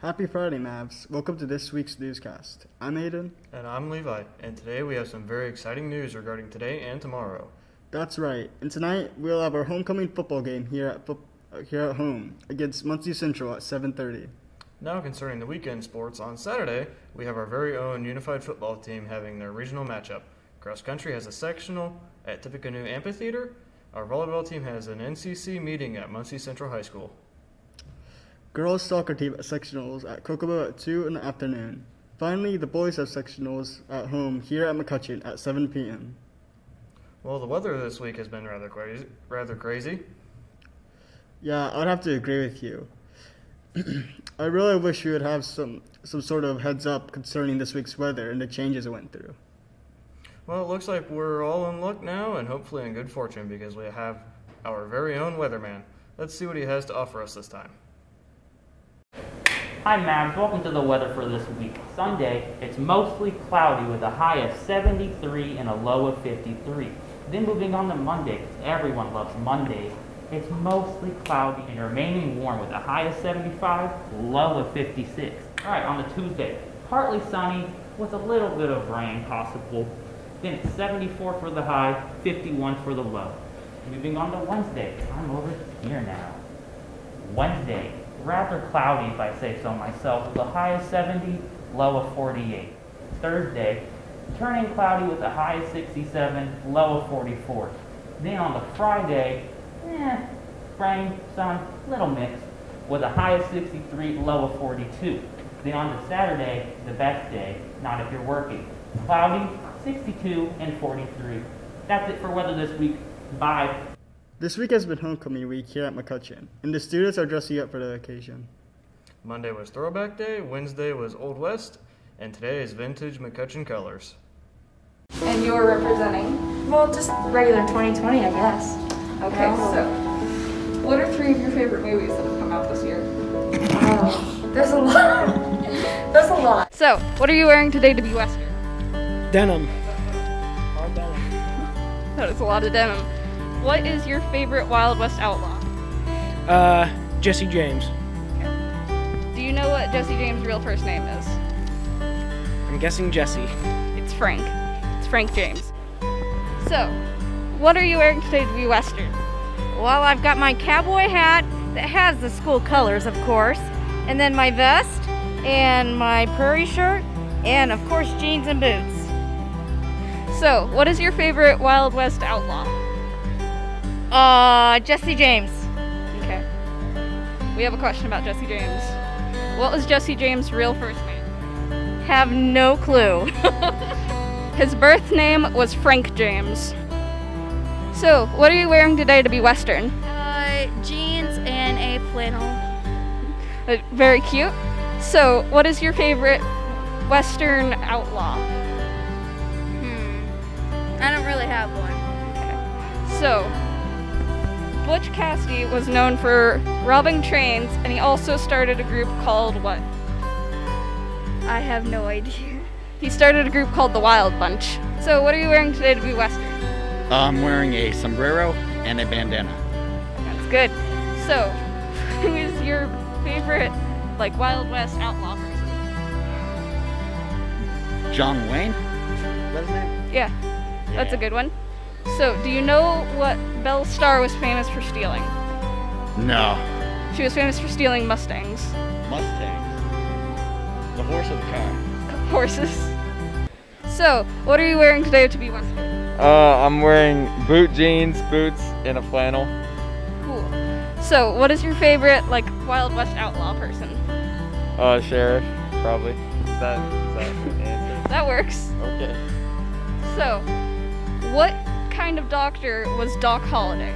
Happy Friday, Mavs. Welcome to this week's newscast. I'm Aiden. And I'm Levi, and today we have some very exciting news regarding today and tomorrow. That's right, and tonight we'll have our homecoming football game here at home against Muncie Central at 7:30. Now concerning the weekend sports, on Saturday, we have our very own unified football team having their regional matchup. Cross country has a sectional at Tippecanoe Amphitheater. Our volleyball team has an NCC meeting at Muncie Central High School. Girls soccer team at sectionals at Kokomo at 2 in the afternoon. Finally, the boys have sectionals at home here at McCutcheon at 7 p.m. Well, the weather this week has been rather crazy. Yeah, I would have to agree with you. I really wish we would have some sort of heads up concerning this week's weather and the changes it went through. Well, it looks like we're all in luck now and hopefully in good fortune because we have our very own weatherman. Let's see what he has to offer us this time. Hi Mavs, welcome to the weather for this week. Sunday, it's mostly cloudy with a high of 73 and a low of 53. Then moving on to Monday, 'cause everyone loves Mondays, it's mostly cloudy and remaining warm with a high of 75, low of 56. Alright, on to Tuesday, partly sunny with a little bit of rain possible. Then it's 74 for the high, 51 for the low. Moving on to Wednesday, I'm over here now. Wednesday, rather cloudy if I say so myself, with a high of 70, low of 48. Thursday, turning cloudy with a high of 67, low of 44. Then on the Friday, rain, sun, little mix, with a high of 63, low of 42. Then on to Saturday, the best day, not if you're working. Cloudy, 62 and 43. That's it for weather this week. Bye. This week has been homecoming week here at McCutcheon, and the students are dressing up for the occasion. Monday was Throwback Day, Wednesday was Old West, and today is Vintage McCutcheon Colors. And you're representing? Well, just regular 2020, I guess. Okay, so what are 3 of your favorite movies that have come out this year? There's a lot. There's a lot. So, what are you wearing today to be Western? Denim. That is a lot of denim. What is your favorite Wild West outlaw? Jesse James. Do you know what Jesse James' real first name is? I'm guessing Jesse. It's Frank. It's Frank James. So, what are you wearing today to be Western? Well, I've got my cowboy hat that has the school colors, of course, and then my vest, and my prairie shirt, and of course jeans and boots. So, what is your favorite Wild West outlaw? Jesse James. Okay. We have a question about Jesse James. What was Jesse James' real first name? Have no clue. His birth name was Frank James. So, what are you wearing today to be Western? Jeans and a flannel. Very cute. So, what is your favorite Western outlaw? I don't really have one. Okay. So, Butch Cassidy was known for robbing trains, and he also started a group called what? I have no idea. He started a group called the Wild Bunch. So, what are you wearing today to be Western? I'm wearing a sombrero and a bandana. That's good. So, who is your favorite, Wild West outlaw person? John Wayne? Is that his name? Yeah, that's a good one. So, do you know what Belle Starr was famous for stealing? No. She was famous for stealing Mustangs. Mustangs. The horse of the car. Horses. So, what are you wearing today to be Western? I'm wearing jeans, boots, and a flannel. Cool. So, what is your favorite, Wild West outlaw person? Sheriff, probably. Is that the answer? That works. Okay. So, what kind of doctor was Doc Holliday?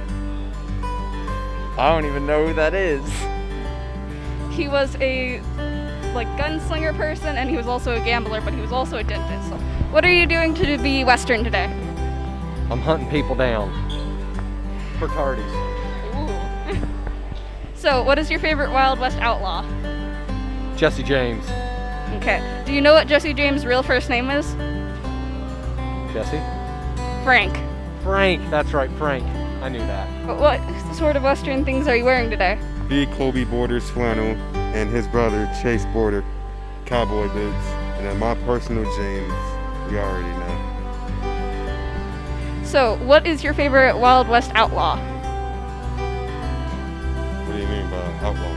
I don't even know who that is. He was a gunslinger person, and he was also a gambler, but he was also a dentist. So, what are you doing to be Western today? I'm hunting people down for tardies. Ooh. So, what is your favorite Wild West outlaw? Jesse James. Okay. Do you know what Jesse James' real first name is? Jesse? Frank. Frank, that's right, Frank. I knew that. What sort of Western things are you wearing today? Big Colby Borders flannel, and his brother Chase Border cowboy boots. And then my personal James, you already know. So, what is your favorite Wild West outlaw? What do you mean by outlaw?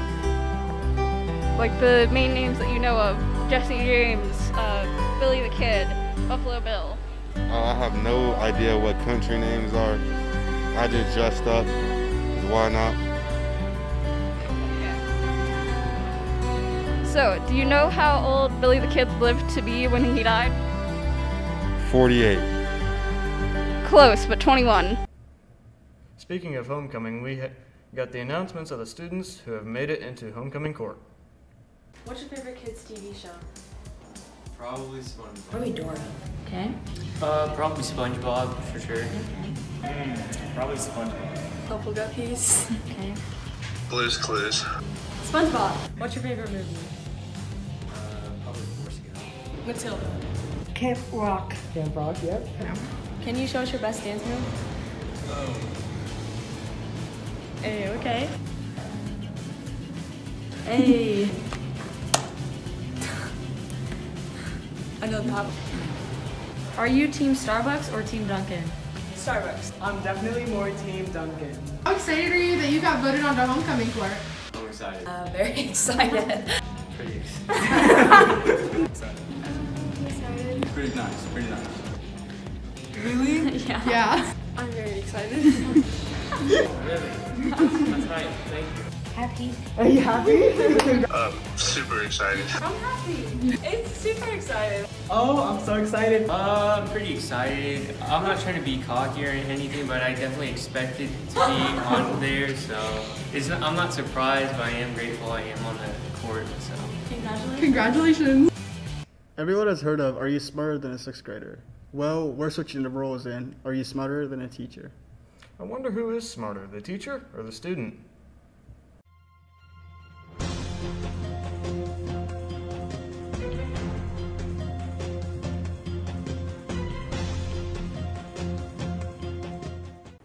Like the main names that you know of: Jesse James, Billy the Kid, Buffalo Bill. I have no idea what country names are. I just dressed up. Why not? So, do you know how old Billy the Kid lived to be when he died? 48. Close, but 21. Speaking of homecoming, we got the announcements of the students who have made it into homecoming court. What's your favorite kids' TV show? Probably SpongeBob. Probably Dora. Okay. Probably SpongeBob for sure. Probably SpongeBob. Purple Guppies. Okay. Blue's Clues. SpongeBob. What's your favorite movie? Probably Force Gump. Matilda. Camp Rock. Camp Rock, yep. Can you show us your best dance move? Oh. Hey, okay. Hey. I know that. Are you Team Starbucks or Team Dunkin'? Starbucks. I'm definitely more Team Dunkin'. How excited are you that you got voted onto homecoming court? I'm excited. Very excited. Pretty excited. excited. Pretty nice. Pretty nice. Really? Yeah. Yeah. I'm very excited. Really? That's right. Thank you. Happy. Are you happy? Super excited. I'm happy. It's super excited. Oh, I'm so excited. I'm pretty excited. I'm not trying to be cocky or anything, but I definitely expected to be on there, so I'm not surprised, but I am grateful I am on the court, so. Congratulations. Congratulations. Everyone has heard of, are you smarter than a 6th grader? Well, we're switching the roles in. Are you smarter than a teacher? I wonder who is smarter, the teacher or the student?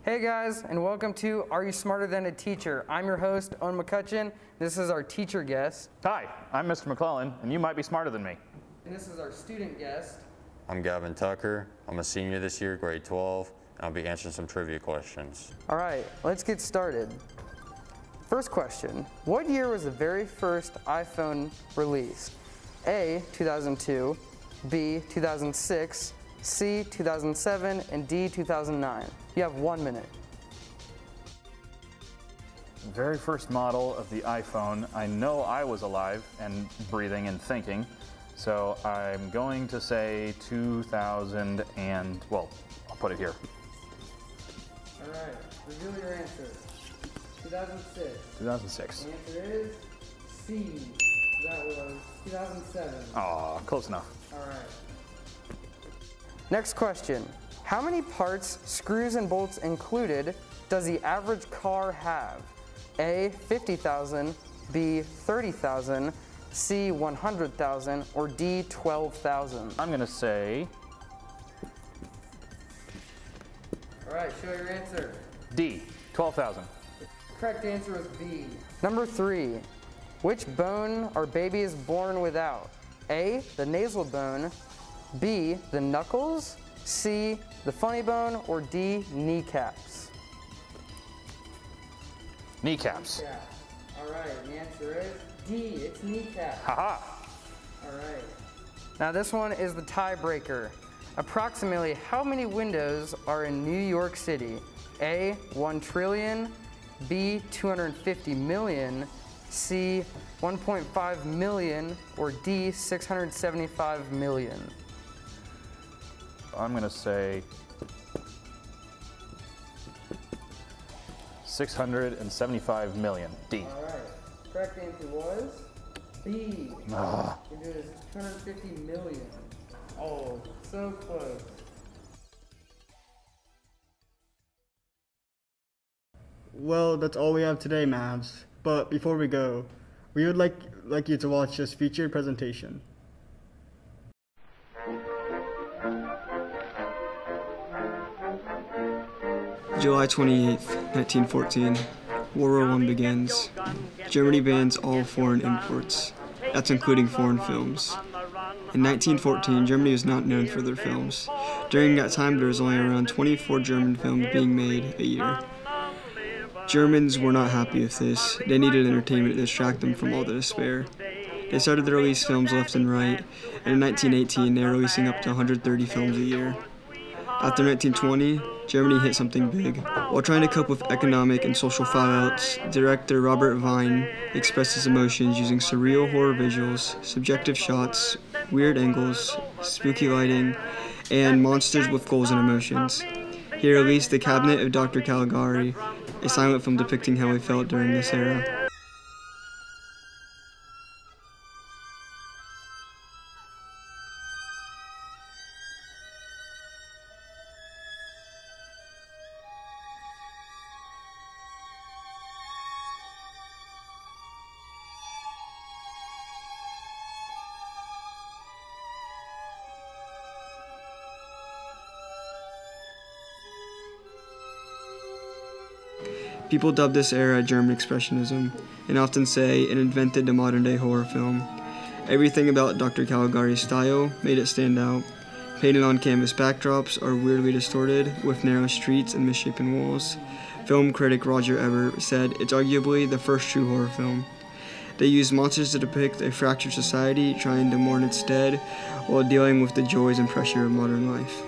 Hey guys, and welcome to Are You Smarter Than a Teacher? I'm your host, Owen McCutcheon. This is our teacher guest. Hi, I'm Mr. McClellan, and you might be smarter than me. And this is our student guest. I'm Gavin Tucker. I'm a senior this year, grade 12, and I'll be answering some trivia questions. All right, let's get started. First question, what year was the very first iPhone released? A, 2002, B, 2006, C, 2007, and D, 2009. You have 1 minute. Very first model of the iPhone. I know I was alive and breathing and thinking, so I'm going to say 2000 and, well, I'll put it here. All right, reveal your answer. 2006. 2006. The answer is C. That was 2007. Aw, close enough. All right. Next question. How many parts, screws and bolts included, does the average car have? A, 50,000, B, 30,000, C, 100,000, or D, 12,000? I'm going to say... All right, show your answer. D, 12,000. Correct answer is B. Number 3. Which bone are babies born without? A, the nasal bone, B, the knuckles, C, the funny bone, or D, kneecaps? Kneecaps. Yeah. All right, the answer is D, it's kneecaps. Haha. All right. Now this one is the tiebreaker. Approximately how many windows are in New York City? A, 1 trillion, B, 250 million, C, 1.5 million, or D, 675 million? I'm going to say 675 million. D. All right. Correct answer was B. Ah. It is 250 million. Oh, so close. Well, that's all we have today, Mavs. But before we go, we would like you to watch this featured presentation. July 28th, 1914, World War I begins. Germany bans all foreign imports. That's including foreign films. In 1914, Germany was not known for their films. During that time, there was only around 24 German films being made a year. Germans were not happy with this. They needed entertainment to distract them from all the despair. They started to release films left and right, and in 1918, they were releasing up to 130 films a year. After 1920, Germany hit something big. While trying to cope with economic and social fallouts, director Robert Vine expressed his emotions using surreal horror visuals, subjective shots, weird angles, spooky lighting, and monsters with goals and emotions. He released The Cabinet of Dr. Caligari, a silent film depicting how he felt during this era. People dub this era German Expressionism, and often say it invented the modern-day horror film. Everything about Dr. Caligari's style made it stand out. Painted on canvas backdrops are weirdly distorted, with narrow streets and misshapen walls. Film critic Roger Ebert said it's arguably the first true horror film. They used monsters to depict a fractured society trying to mourn its dead, while dealing with the joys and pressure of modern life.